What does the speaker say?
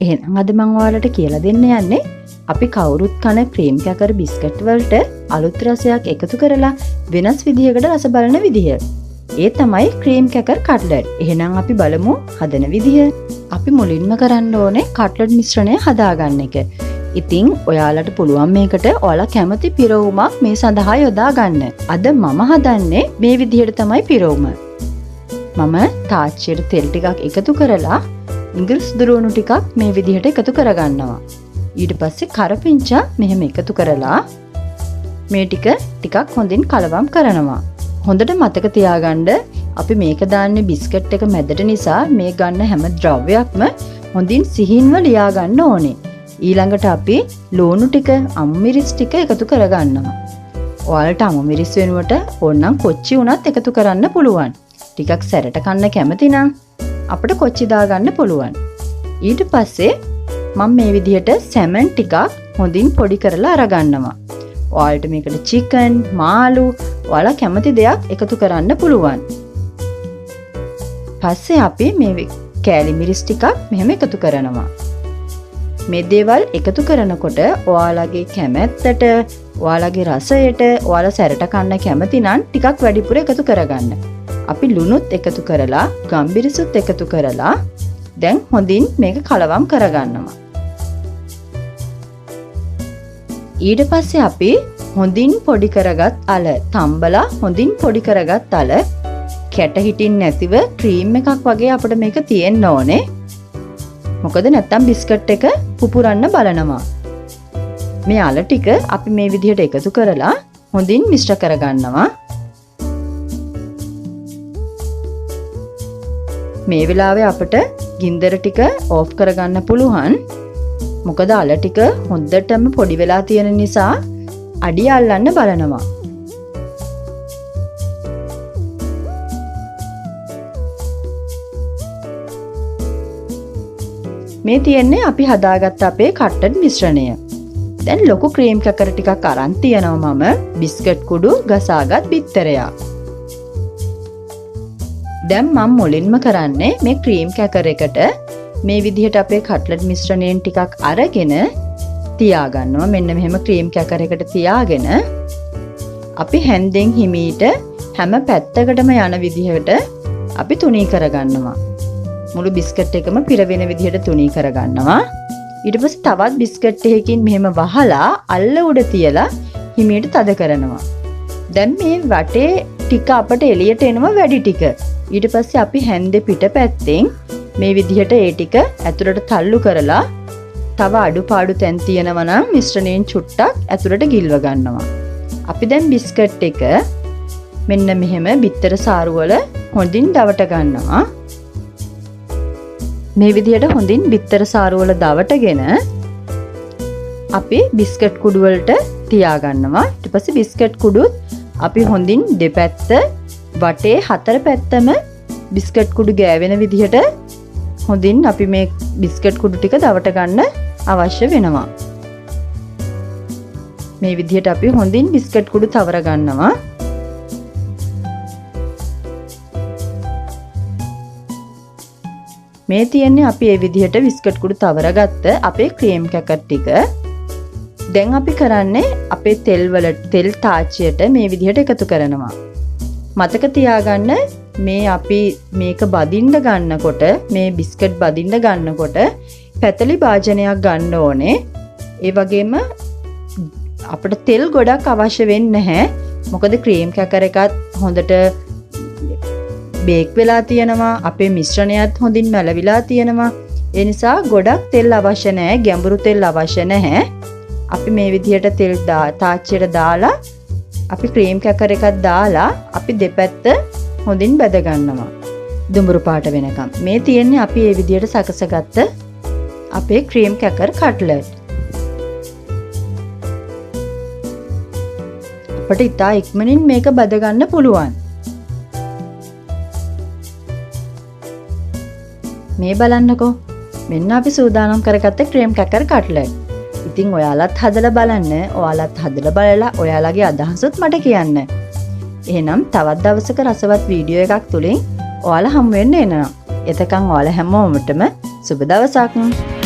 එහෙනම් අද මම ඔයාලට කියලා දෙන්න යන්නේ අපි කවුරුත් කන ක්‍රීම් කැකර් බිස්කට් වලට අලුත් රසයක් එකතු කරලා වෙනස් විදිහකට රස බලන විදිහ. ඒ තමයි ක්‍රීම් කැකර් කට්ලට්. එහෙනම් අපි බලමු හදන විදිහ. අපි මුලින්ම කරන්න ඕනේ කට්ලට් මිශ්‍රණය හදාගන්න එක. ඉතින් ඔයාලට පුළුවන් මේකට ඔයාලා කැමති පිරවුමක් මේ සඳහා යොදා ගන්න. අද මම හදන්නේ මේ විදිහට තමයි පිරවුම. මම තාච්චියට තෙල් ටිකක් එකතු කරලා ඉංග්‍රීසි දුරවණු ටිකක් මේ විදිහට එකතු කරගන්නවා. ඊට පස්සේ කරපිංචා මෙහෙම එකතු කරලා මේ ටිකක් හොඳින් කලවම් කරනවා. හොඳට මතක තියාගන්න අපි මේක දාන්නේ බිස්කට් එක මැදට නිසා මේ ගන්න හැම ද්‍රව්‍යයක්ම හොඳින් සිහින්ව ලියා ගන්න ඕනේ. ඊළඟට අපි ලුණු ටික, අමුමිරිස් ටික එකතු කරගන්නවා. ඔයාලට අමුමිරිස් වෙනුවට ඕනනම් කොච්චි උනත් එකතු කරන්න පුළුවන්. ටිකක් සැරට කන්න කැමති නම් අපිට කොච්චි දාගන්න පුළුවන්. ඊට පස්සේ මම මේ විදිහට සැමන් ටිකක් හොඳින් පොඩි කරලා අරගන්නවා. ඔයාලට මේකට චිකන්, මාළු, ඔයාලා කැමති දෙයක් එකතු කරන්න පුළුවන්. පස්සේ අපි මේ කෑලි මිරිස් ටිකක් මෙහෙම එකතු කරනවා. මේ දේවල් එකතු කරනකොට ඔයාලගේ කැමැත්තට, ඔයාලගේ රසයට, ඔයාලා සැරට කන්න කැමති නම් ටිකක් වැඩිපුර එකතු කරගන්න. අපි ලුණුත් එකතු කරලා, ගම්බිරිසුත් එකතු කරලා දැන් හොඳින් මේක කලවම් කරගන්නවා. ඊට පස්සේ අපි හොඳින් පොඩි කරගත් අල, තම්බලා හොඳින් පොඩි කරගත් අල කැට හිටින් නැතිව ක්‍රීම් එකක් වගේ අපිට මේක තියෙන්න ඕනේ. මොකද නැත්තම් බිස්කට් එක පුපුරන්න බලනවා. මේ අල ටික අපි මේ විදිහට එකතු කරලා හොඳින් මිශ්‍ර කරගන්නවා. මේ වෙලාවේ අපිට ගින්දර ටික ඕෆ් කරගන්න පුළුවන්. මොකද අල ටික හොඳටම පොඩි වෙලා තියෙන නිසා අඩිය අල්ලන්න බලනවා. මේ තියෙන්නේ අපි හදාගත්ත අපේ කට්ලට් මිශ්‍රණය. දැන් ලොකු ක්‍රීම් කැකර ටිකක් අරන් තියනවා මම බිස්කට් කුඩු ගසාගත් බිත්තරයක්. දැන් මම මුලින්ම කරන්නේ මේ ක්‍රීම් කැකර් එකට මේ විදිහට අපේ කට්ලට් මිශ්‍රණයෙන් ටිකක් අරගෙන තියාගන්නවා. මෙන්න මෙහෙම ක්‍රීම් කැකර් එකට තියාගෙන අපි හැන්දෙන් හිමීට හැම පැත්තකටම යන විදිහට අපි තුනී කරගන්නවා. මුළු බිස්කට් එකම පිරවෙන විදිහට තුනී කරගන්නවා. ඊට පස්සේ තවත් බිස්කට් එකකින් මෙහෙම වහලා අල්ල උඩ තියලා හිමීට තද කරනවා. දැන් මේ වටේ ටික අපට එළියට එනවා වැඩි ටික. ඊට පස්සේ අපි හැන්දේ පිටපැත්තෙන් මේ විදිහට ඒ ටික ඇතුළට තල්ලු කරලා තව අඩුපාඩු තැන් තියෙනවා නම් මිශ්‍රණයෙන් චුට්ටක් ඇතුළට ගිල්ව ගන්නවා. අපි දැන් බිස්කට් එක මෙන්න මෙහෙම බිත්තර සාරුවල හොඳින් දවට ගන්නවා. මේ විදිහට හොඳින් බිත්තර සාරුවල දවටගෙන අපි බිස්කට් කුඩු වලට තියා ගන්නවා. ඊට පස්සේ බිස්කට් කුඩුත් අපි හොඳින් දෙපැත්ත වටේ හතර පැත්තම බිස්කට් කුඩු ගෑවෙන විදිහට හොඳින් අපි මේ බිස්කට් කුඩු ටික දවට ගන්න අවශ්‍ය වෙනවා. මේ විදිහට අපි හොඳින් බිස්කට් කුඩු තවර ගන්නවා. මේ තියෙන්නේ අපි මේ විදිහට බිස්කට් කුඩු තවරගත්ත අපේ ක්‍රීම් කැකර් ටික. දැන් අපි කරන්නේ අපේ තෙල් තාච්චියට මේ විදිහට එකතු කරනවා. මතක තියාගන්න මේ අපි මේක බදින්න ගන්නකොට, මේ බිස්කට් බදින්න ගන්නකොට පැතලි භාජනයක් ගන්න ඕනේ. ඒ වගේම අපිට තෙල් ගොඩක් අවශ්‍ය වෙන්නේ නැහැ. මොකද ක්‍රීම් කැකර් එකත් හොඳට බේක් වෙලා තියෙනවා. අපේ මිශ්‍රණයත් හොඳින් මැලවිලා තියෙනවා. ඒ නිසා ගොඩක් තෙල් අවශ්‍ය නැහැ, ගැඹුරු තෙල් අවශ්‍ය නැහැ. අපි මේ විදිහට තෙල් තාච්චියට දාලා අපි ක්‍රීම් කැකර් එකක් දාලා අපි දෙපැත්ත හොඳින් බැද ගන්නවා. දුඹුරු පාට වෙනකම්. මේ තියෙන්නේ අපි මේ විදිහට සකසගත්ත අපේ ක්‍රීම් කැකර් කට්ලට්. අපිට ඉතා ඉක්මනින් මේක බද ගන්න පුළුවන්. මේ බලන්නකෝ. මෙන්න අපි සූදානම් කරගත්ත ක්‍රීම් කැකර් කට්ලට්. ඉතින් ඔයාලත් හදලා බලන්න. ඔයාලත් හදලා බලලා ඔයාලගේ අදහසත් මට කියන්න. එහෙනම් තවත් දවසක රසවත් වීඩියෝ එකක් තුලින් ඔයාලා හමු වෙන්න එනවා. එතකන් ඔයාලා හැමෝමටම සුබ දවසක්.